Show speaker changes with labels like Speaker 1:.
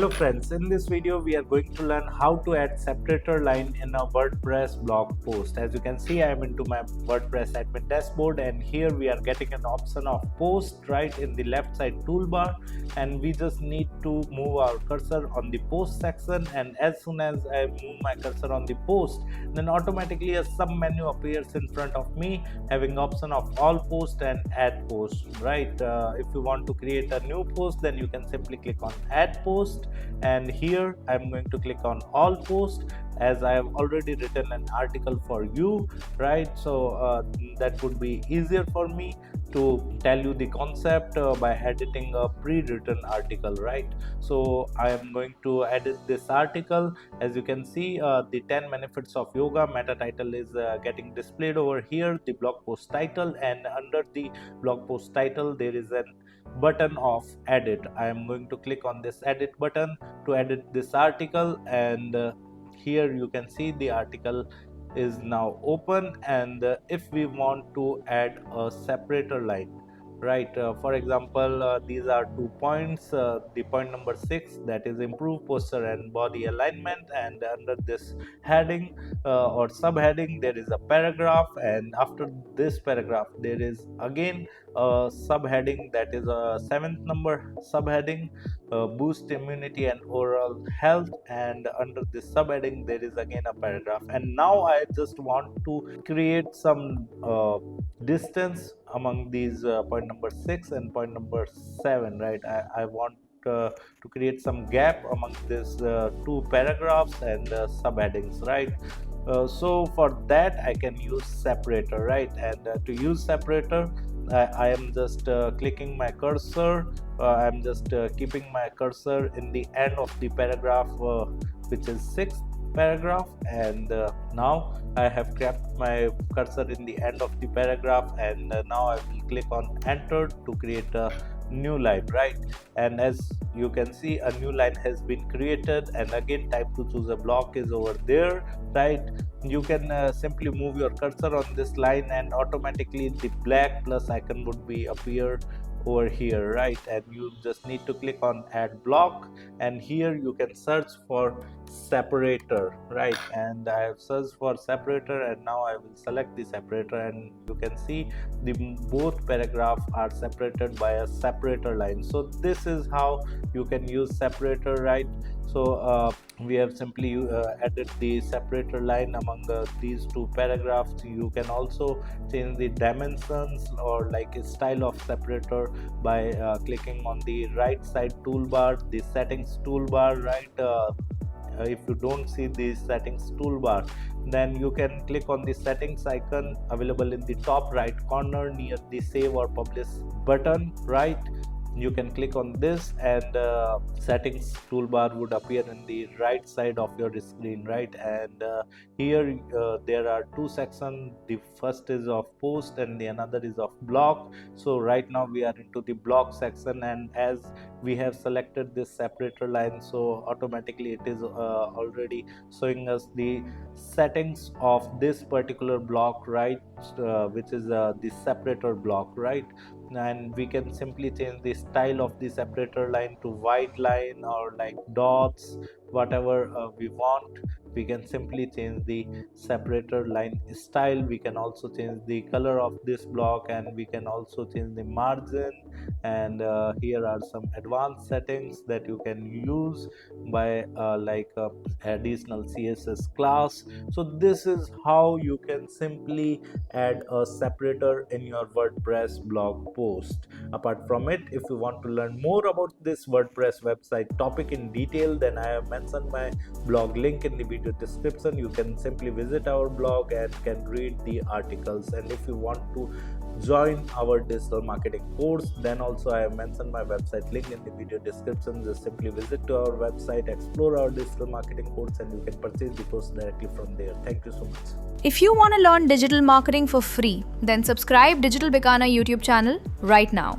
Speaker 1: Hello friends, in this video we are going to learn how to add separator line in a WordPress blog post. As you can see, I am into my WordPress admin dashboard, and here we are getting an option of post right in the left side toolbar, and we just need to move our cursor on the post section, and as soon as I move my cursor on the post, then automatically a sub menu appears in front of me having option of all post and add post, right? If you want to create a new post, then you can simply click on add post, and here I'm going to click on all post, as I have already written an article for you, right? So that would be easier for me to tell you the concept by editing a pre-written article, right? So I am going to edit this article. As you can see, the 10 benefits of yoga meta title is getting displayed over here, the blog post title, and under the blog post title there is an button of edit. I am going to click on this edit button to edit this article, and here you can see the article is now open. And if we want to add a separator line, right, for example, these are 2 points, the point number 6, that is improve posture and body alignment, and under this heading or subheading there is a paragraph, and after this paragraph there is again a subheading, that is a 7th number subheading, boost immunity and overall health, and under this subheading there is again a paragraph. And now I just want to create some distance among these point number 6 and point number 7, right? I want to create some gap among these two paragraphs and subheadings, right? So for that I can use separator, right? And to use separator, I am just clicking my cursor. I'm just keeping my cursor in the end of the paragraph, which is 6th paragraph, and now I have kept my cursor in the end of the paragraph, and now I will click on enter to create a new line, right? And as you can see, a new line has been created, and again type to choose a block is over there, right? You can simply move your cursor on this line and automatically the black plus icon would be appear over here, right? And you just need to click on add block, and here you can search for separator, right? And I have searched for separator, and now I will select the separator, and you can see the both paragraphs are separated by a separator line. So this is how you can use separator, right? So we have simply added the separator line among these two paragraphs. You can also change the dimensions or like a style of separator by clicking on the right side toolbar, the settings toolbar, right? If you don't see the settings toolbar, then you can click on the settings icon available in the top right corner near the save or publish button, right? You can click on this, and settings toolbar would appear in the right side of your screen, right? And here there are two sections. The first is of post and the another is of block. So right now we are into the block section, and as we have selected this separator line, so automatically it is already showing us the settings of this particular block, right? Which is the separator block, right? And we can simply change the style of the separator line to white line or like dots, whatever we want. We can simply change the separator line style. We can also change the color of this block, and we can also change the margin, and here are some advanced settings that you can use by additional CSS class. So this is how you can simply add a separator in your WordPress blog post. Apart from it, if you want to learn more about this WordPress website topic in detail, then I have mentioned my blog link in the video description. You can simply visit our blog and can read the articles. And if you want to join our digital marketing course, then also I have mentioned my website link in the video description. Just simply visit to our website, explore our digital marketing course, and you can purchase the course directly from there. Thank you so much.
Speaker 2: If you want to learn digital marketing for free, then subscribe Digital Bikana YouTube channel right now.